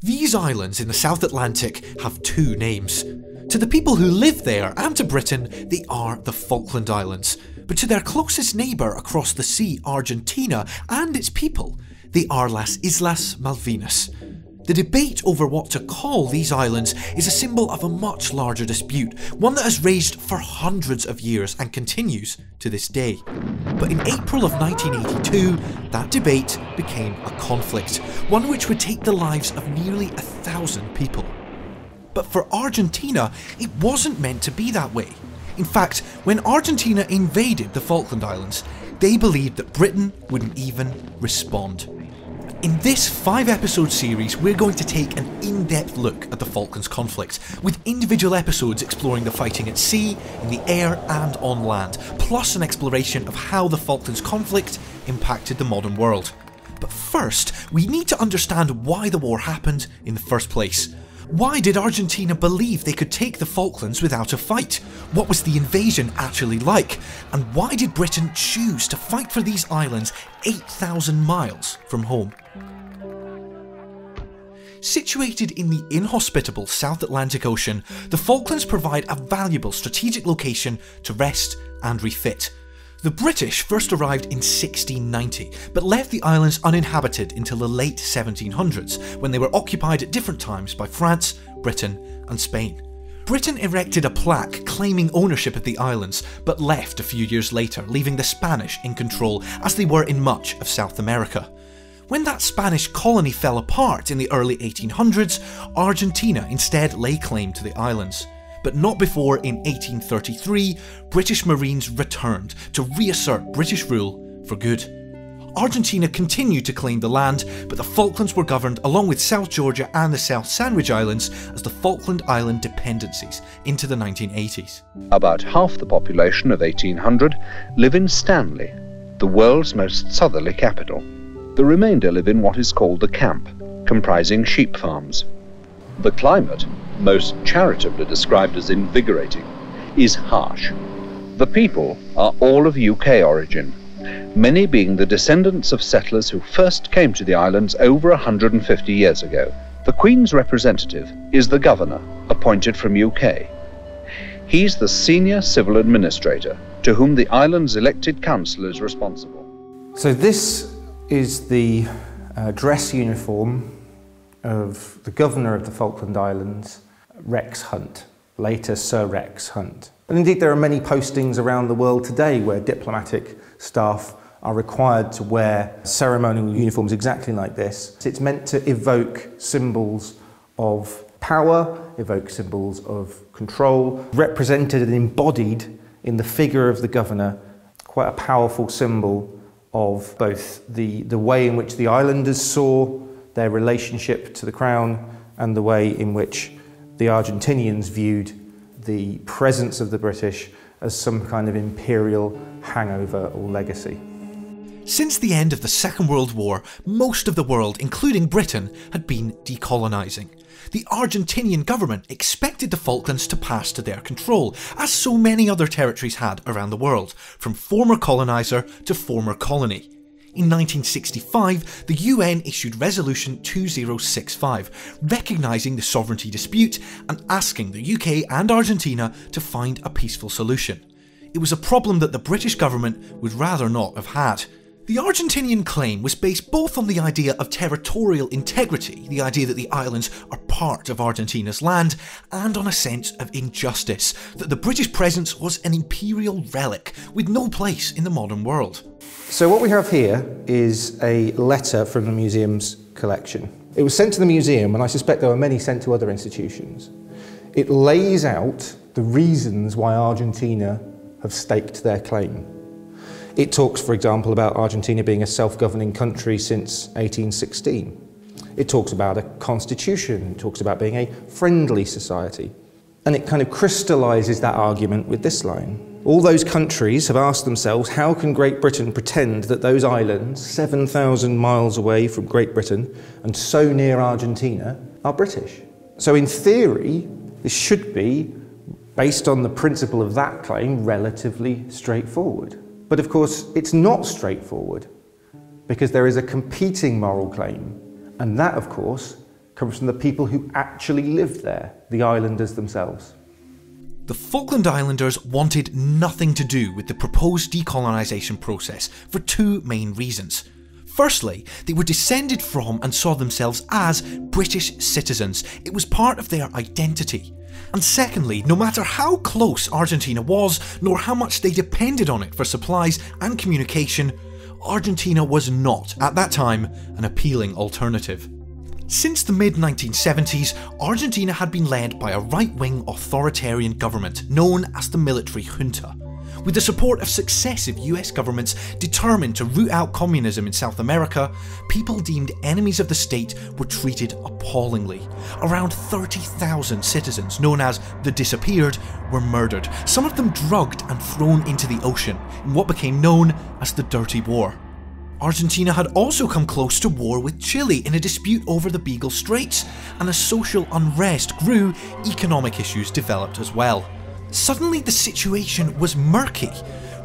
These islands in the South Atlantic have two names. To the people who live there and to Britain, they are the Falkland Islands. But to their closest neighbour across the sea, Argentina, and its people, they are Las Islas Malvinas. The debate over what to call these islands is a symbol of a much larger dispute, one that has raged for hundreds of years and continues to this day. But in April of 1982, that debate became a conflict, one which would take the lives of nearly 1,000 people. But for Argentina, it wasn't meant to be that way. In fact, when Argentina invaded the Falkland Islands, they believed that Britain wouldn't even respond. In this 5-episode series, we're going to take an in-depth look at the Falklands Conflict, with individual episodes exploring the fighting at sea, in the air and on land, plus an exploration of how the Falklands Conflict impacted the modern world. But first, we need to understand why the war happened in the first place. Why did Argentina believe they could take the Falklands without a fight? What was the invasion actually like? And why did Britain choose to fight for these islands 8,000 miles from home? Situated in the inhospitable South Atlantic Ocean, the Falklands provide a valuable strategic location to rest and refit. The British first arrived in 1690, but left the islands uninhabited until the late 1700s, when they were occupied at different times by France, Britain and Spain. Britain erected a plaque claiming ownership of the islands, but left a few years later, leaving the Spanish in control, as they were in much of South America. When that Spanish colony fell apart in the early 1800s, Argentina instead lay claim to the islands. But not before, in 1833, British Marines returned to reassert British rule for good. Argentina continued to claim the land, but the Falklands were governed, along with South Georgia and the South Sandwich Islands, as the Falkland Island dependencies into the 1980s. About half the population of 1800 live in Stanley, the world's most southerly capital. The remainder live in what is called the camp, comprising sheep farms. The climate, most charitably described as invigorating, is harsh. The people are all of UK origin, many being the descendants of settlers who first came to the islands over 150 years ago. The Queen's representative is the governor, appointed from UK. He's the senior civil administrator, to whom the island's elected council is responsible. So this is the dress uniform of the governor of the Falkland Islands, Rex Hunt, later Sir Rex Hunt. And indeed there are many postings around the world today where diplomatic staff are required to wear ceremonial uniforms exactly like this. It's meant to evoke symbols of power, evoke symbols of control, represented and embodied in the figure of the governor, quite a powerful symbol of both the way in which the islanders saw their relationship to the crown and the way in which the Argentinians viewed the presence of the British as some kind of imperial hangover or legacy. Since the end of the Second World War, most of the world, including Britain, had been decolonising. The Argentinian government expected the Falklands to pass to their control, as so many other territories had around the world, from former coloniser to former colony. In 1965, the UN issued Resolution 2065, recognising the sovereignty dispute and asking the UK and Argentina to find a peaceful solution. It was a problem that the British government would rather not have had. The Argentinian claim was based both on the idea of territorial integrity, the idea that the islands are part of Argentina's land, and on a sense of injustice, that the British presence was an imperial relic with no place in the modern world. So what we have here is a letter from the museum's collection. It was sent to the museum, and I suspect there were many sent to other institutions. It lays out the reasons why Argentina have staked their claim. It talks, for example, about Argentina being a self-governing country since 1816. It talks about a constitution, it talks about being a friendly society. And it kind of crystallises that argument with this line. All those countries have asked themselves, how can Great Britain pretend that those islands, 7,000 miles away from Great Britain and so near Argentina, are British? So in theory, this should be, based on the principle of that claim, relatively straightforward. But of course, it's not straightforward, because there is a competing moral claim, and that, of course, comes from the people who actually lived there, the islanders themselves. The Falkland Islanders wanted nothing to do with the proposed decolonisation process for two main reasons. Firstly, they were descended from and saw themselves as British citizens. It was part of their identity. And secondly, no matter how close Argentina was, nor how much they depended on it for supplies and communication, Argentina was not, at that time, an appealing alternative. Since the mid-1970s, Argentina had been led by a right-wing authoritarian government known as the military junta. With the support of successive US governments determined to root out communism in South America, people deemed enemies of the state were treated appallingly. Around 30,000 citizens, known as the Disappeared, were murdered, some of them drugged and thrown into the ocean, in what became known as the Dirty War. Argentina had also come close to war with Chile in a dispute over the Beagle Straits, and as social unrest grew, economic issues developed as well. Suddenly the situation was murky.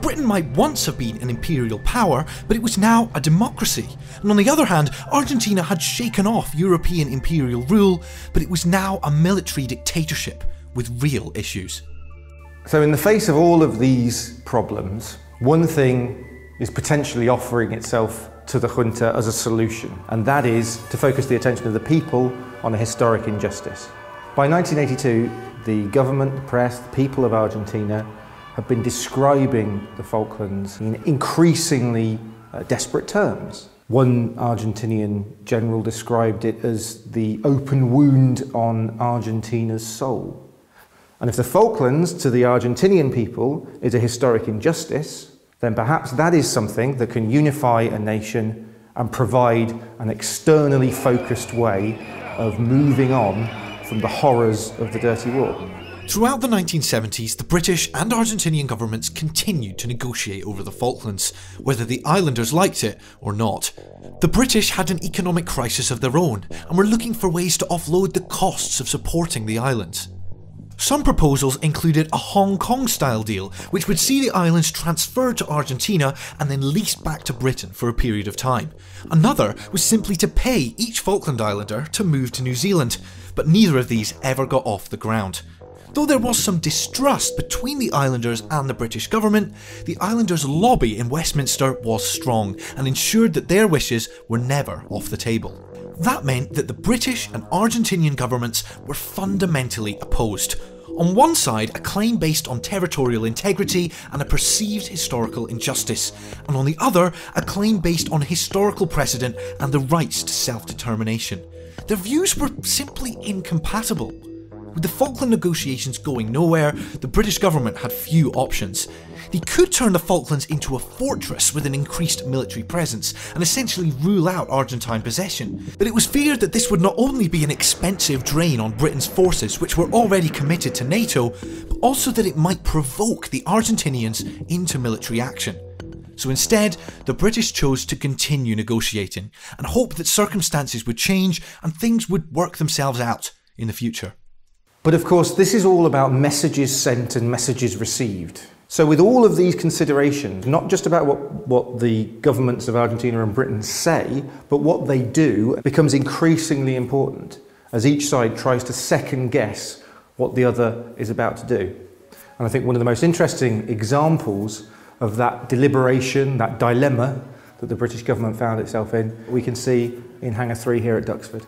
Britain might once have been an imperial power, but it was now a democracy. And on the other hand, Argentina had shaken off European imperial rule, but it was now a military dictatorship with real issues. So in the face of all of these problems, one thing is potentially offering itself to the junta as a solution, and that is to focus the attention of the people on a historic injustice. By 1982, the government, the press, the people of Argentina have been describing the Falklands in increasingly desperate terms. One Argentinian general described it as the open wound on Argentina's soul. And if the Falklands to the Argentinian people is a historic injustice, then perhaps that is something that can unify a nation and provide an externally focused way of moving on from the horrors of the Dirty War. Throughout the 1970s, the British and Argentinian governments continued to negotiate over the Falklands, whether the islanders liked it or not. The British had an economic crisis of their own and were looking for ways to offload the costs of supporting the islands. Some proposals included a Hong Kong-style deal, which would see the islands transferred to Argentina and then leased back to Britain for a period of time. Another was simply to pay each Falkland Islander to move to New Zealand, but neither of these ever got off the ground. Though there was some distrust between the islanders and the British government, the islanders' lobby in Westminster was strong and ensured that their wishes were never off the table. That meant that the British and Argentinian governments were fundamentally opposed. On one side, a claim based on territorial integrity and a perceived historical injustice, and on the other, a claim based on historical precedent and the rights to self-determination. Their views were simply incompatible. With the Falkland negotiations going nowhere, the British government had few options. They could turn the Falklands into a fortress with an increased military presence and essentially rule out Argentine possession. But it was feared that this would not only be an expensive drain on Britain's forces, which were already committed to NATO, but also that it might provoke the Argentinians into military action. So instead, the British chose to continue negotiating and hope that circumstances would change and things would work themselves out in the future. But of course, this is all about messages sent and messages received. So with all of these considerations, not just about what the governments of Argentina and Britain say, but what they do becomes increasingly important as each side tries to second guess what the other is about to do. And I think one of the most interesting examples of that deliberation, that dilemma that the British government found itself in, we can see in Hangar 3 here at Duxford.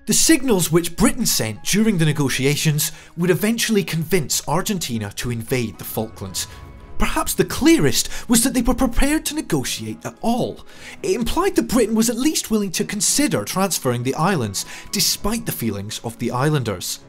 The signals which Britain sent during the negotiations would eventually convince Argentina to invade the Falklands. Perhaps the clearest was that they were prepared to negotiate at all. It implied that Britain was at least willing to consider transferring the islands, despite the feelings of the islanders.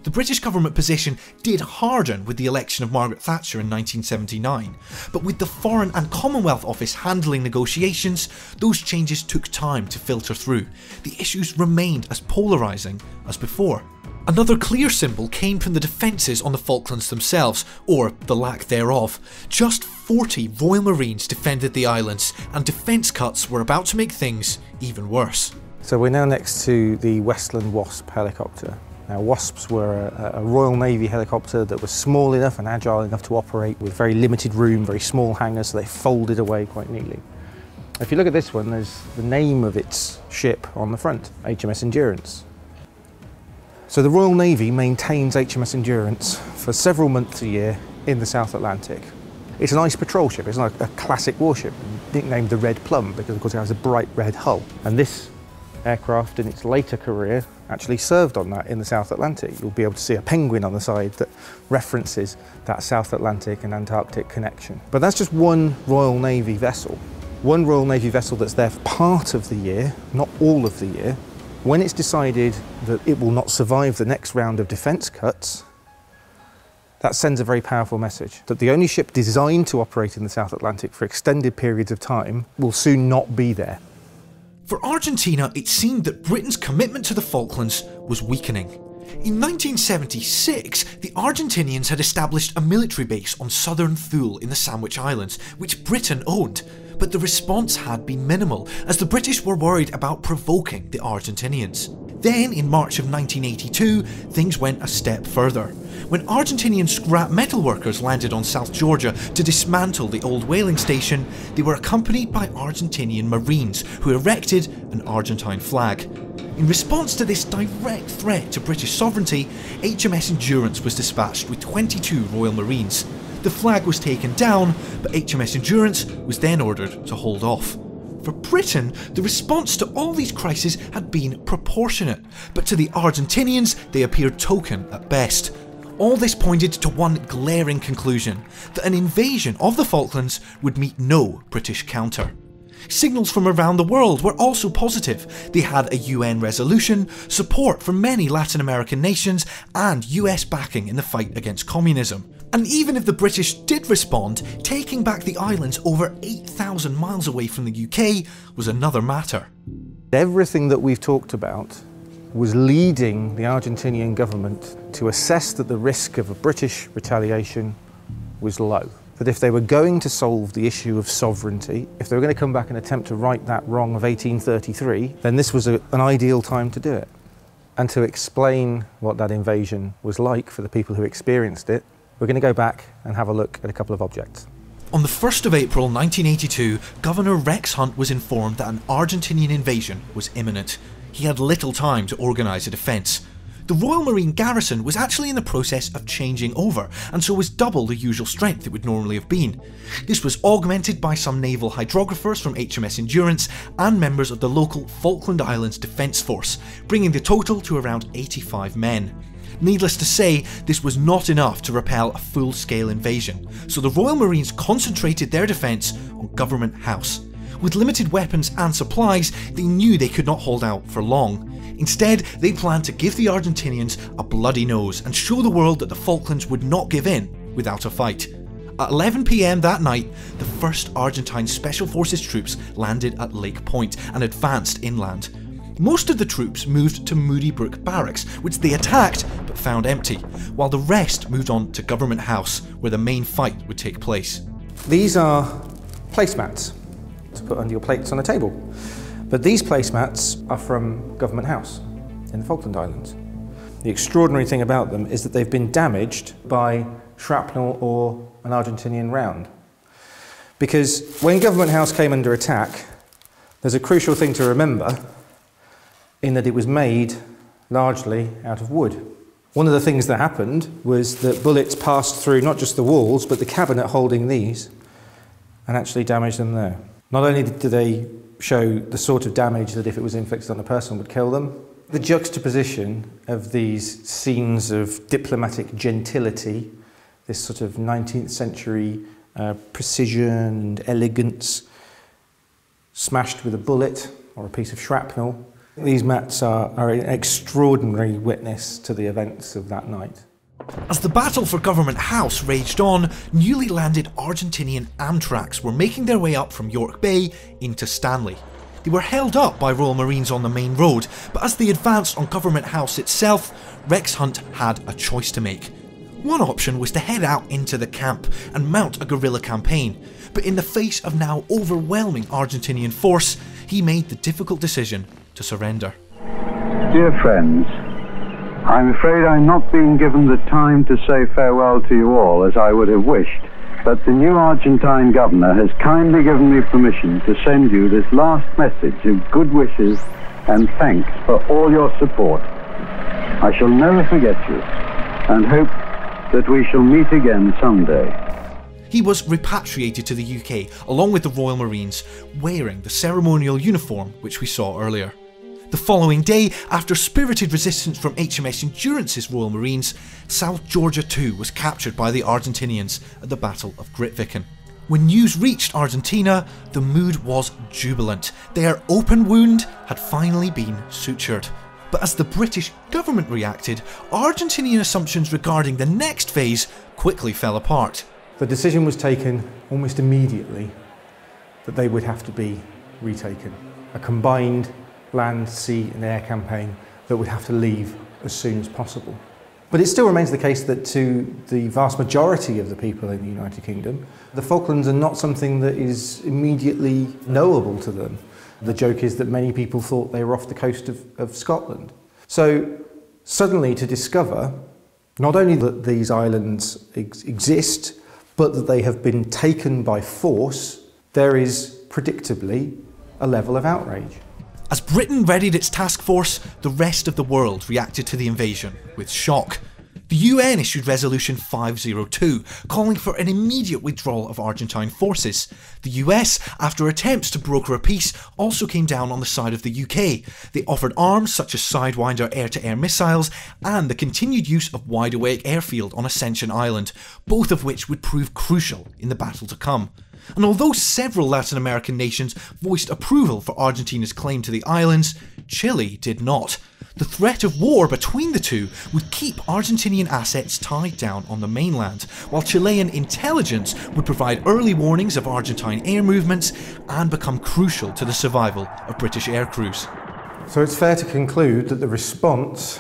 The British government position did harden with the election of Margaret Thatcher in 1979, but with the Foreign and Commonwealth Office handling negotiations, those changes took time to filter through. The issues remained as polarising as before. Another clear symbol came from the defences on the Falklands themselves, or the lack thereof. Just 40 Royal Marines defended the islands, and defence cuts were about to make things even worse. So we're now next to the Westland Wasp helicopter. Now, Wasps were a Royal Navy helicopter that was small enough and agile enough to operate with very limited room, very small hangars, so they folded away quite neatly. If you look at this one, there's the name of its ship on the front, HMS Endurance. So the Royal Navy maintains HMS Endurance for several months a year in the South Atlantic. It's an ice patrol ship. It's like a classic warship, nicknamed the Red Plum because of course it has a bright red hull. And this aircraft in its later career actually served on that in the South Atlantic. You'll be able to see a penguin on the side that references that South Atlantic and Antarctic connection. But that's just one Royal Navy vessel. One Royal Navy vessel that's there for part of the year, not all of the year. When it's decided that it will not survive the next round of defence cuts, that sends a very powerful message that the only ship designed to operate in the South Atlantic for extended periods of time will soon not be there. For Argentina, it seemed that Britain's commitment to the Falklands was weakening. In 1976, the Argentinians had established a military base on southern Thule in the Sandwich Islands, which Britain owned. But the response had been minimal, as the British were worried about provoking the Argentinians. Then, in March of 1982, things went a step further. When Argentinian scrap metal workers landed on South Georgia to dismantle the old whaling station, they were accompanied by Argentinian Marines who erected an Argentine flag. In response to this direct threat to British sovereignty, HMS Endurance was dispatched with 22 Royal Marines. The flag was taken down, but HMS Endurance was then ordered to hold off. For Britain, the response to all these crises had been proportionate, but to the Argentinians they appeared token at best. All this pointed to one glaring conclusion, that an invasion of the Falklands would meet no British counter. Signals from around the world were also positive. They had a UN resolution, support from many Latin American nations, and US backing in the fight against communism. And even if the British did respond, taking back the islands over 8,000 miles away from the UK was another matter. Everything that we've talked about was leading the Argentinian government to assess that the risk of a British retaliation was low. That if they were going to solve the issue of sovereignty, if they were going to come back and attempt to right that wrong of 1833, then this was an ideal time to do it. And to explain what that invasion was like for the people who experienced it, we're going to go back and have a look at a couple of objects. On the 1st of April 1982, Governor Rex Hunt was informed that an Argentinian invasion was imminent. He had little time to organise a defence. The Royal Marine garrison was actually in the process of changing over, and so was double the usual strength it would normally have been. This was augmented by some naval hydrographers from HMS Endurance and members of the local Falkland Islands Defence Force, bringing the total to around 85 men. Needless to say, this was not enough to repel a full-scale invasion, so the Royal Marines concentrated their defence on Government House. With limited weapons and supplies, they knew they could not hold out for long. Instead, they planned to give the Argentinians a bloody nose and show the world that the Falklands would not give in without a fight. At 11 PM that night, the 1st Argentine Special Forces troops landed at Lake Point and advanced inland. Most of the troops moved to Moody Brook Barracks, which they attacked but found empty, while the rest moved on to Government House, where the main fight would take place. These are placemats to put under your plates on a table. But these placemats are from Government House in the Falkland Islands. The extraordinary thing about them is that they've been damaged by shrapnel or an Argentinian round. Because when Government House came under attack, there's a crucial thing to remember in that it was made largely out of wood. One of the things that happened was that bullets passed through not just the walls, but the cabinet holding these, and actually damaged them there. Not only did they show the sort of damage that if it was inflicted on a person would kill them, the juxtaposition of these scenes of diplomatic gentility, this sort of 19th century precision and elegance, smashed with a bullet or a piece of shrapnel. These mats are an extraordinary witness to the events of that night. As the battle for Government House raged on, newly landed Argentinian Amtraks were making their way up from York Bay into Stanley. They were held up by Royal Marines on the main road, but as they advanced on Government House itself, Rex Hunt had a choice to make. One option was to head out into the camp and mount a guerrilla campaign, but in the face of now overwhelming Argentinian force, he made the difficult decision to surrender. Dear friends, I'm afraid I'm not being given the time to say farewell to you all as I would have wished, but the new Argentine governor has kindly given me permission to send you this last message of good wishes and thanks for all your support. I shall never forget you, and hope that we shall meet again someday. He was repatriated to the UK along with the Royal Marines, wearing the ceremonial uniform which we saw earlier. The following day, after spirited resistance from HMS Endurance's Royal Marines, South Georgia too was captured by the Argentinians at the Battle of Grytviken. When news reached Argentina, the mood was jubilant. Their open wound had finally been sutured. But as the British government reacted, Argentinian assumptions regarding the next phase quickly fell apart. The decision was taken almost immediately that they would have to be retaken. A combined land, sea and air campaign that would have to leave as soon as possible. But it still remains the case that to the vast majority of the people in the United Kingdom, the Falklands are not something that is immediately knowable to them. The joke is that many people thought they were off the coast of Scotland. So suddenly to discover not only that these islands exist, but that they have been taken by force, there is predictably a level of outrage. As Britain readied its task force, the rest of the world reacted to the invasion with shock. The UN issued Resolution 502, calling for an immediate withdrawal of Argentine forces. The US, after attempts to broker a peace, also came down on the side of the UK. They offered arms such as Sidewinder air-to-air missiles and the continued use of Wide Awake airfield on Ascension Island, both of which would prove crucial in the battle to come. And although several Latin American nations voiced approval for Argentina's claim to the islands, Chile did not. The threat of war between the two would keep Argentinian assets tied down on the mainland, while Chilean intelligence would provide early warnings of Argentine air movements and become crucial to the survival of British air crews. So it's fair to conclude that the response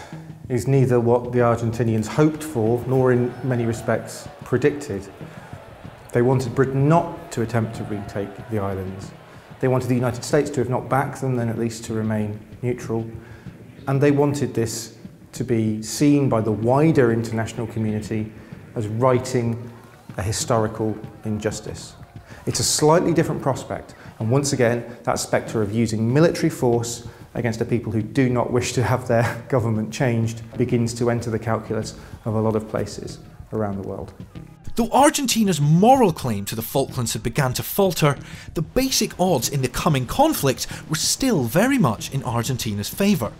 is neither what the Argentinians hoped for, nor in many respects predicted. They wanted Britain not to attempt to retake the islands. They wanted the United States to, if not back them, then at least to remain neutral. And they wanted this to be seen by the wider international community as righting a historical injustice. It's a slightly different prospect, and once again, that spectre of using military force against a people who do not wish to have their government changed begins to enter the calculus of a lot of places around the world. Though Argentina's moral claim to the Falklands had begun to falter, the basic odds in the coming conflict were still very much in Argentina's favour.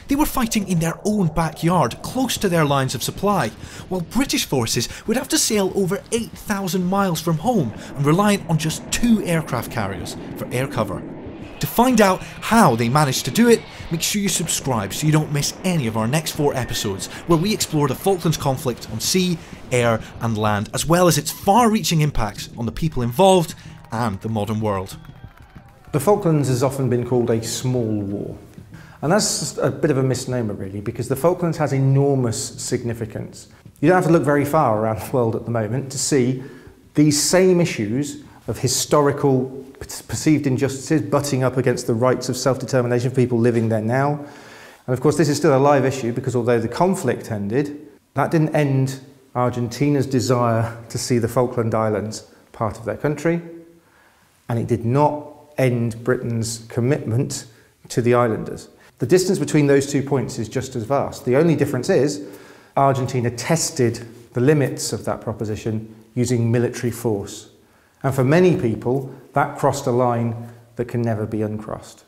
They were fighting in their own backyard, close to their lines of supply, while British forces would have to sail over 8,000 miles from home and rely on just 2 aircraft carriers for air cover. To find out how they managed to do it, make sure you subscribe so you don't miss any of our next 4 episodes, where we explore the Falklands conflict on sea, air and land, as well as its far-reaching impacts on the people involved and the modern world. The Falklands has often been called a small war. And that's a bit of a misnomer really, because the Falklands has enormous significance. You don't have to look very far around the world at the moment to see these same issues of historical perceived injustices butting up against the rights of self-determination for people living there now. And of course this is still a live issue, because although the conflict ended, that didn't end Argentina's desire to see the Falkland Islands part of their country, and it did not end Britain's commitment to the islanders. The distance between those 2 points is just as vast. The only difference is Argentina tested the limits of that proposition using military force. And for many people, that crossed a line that can never be uncrossed.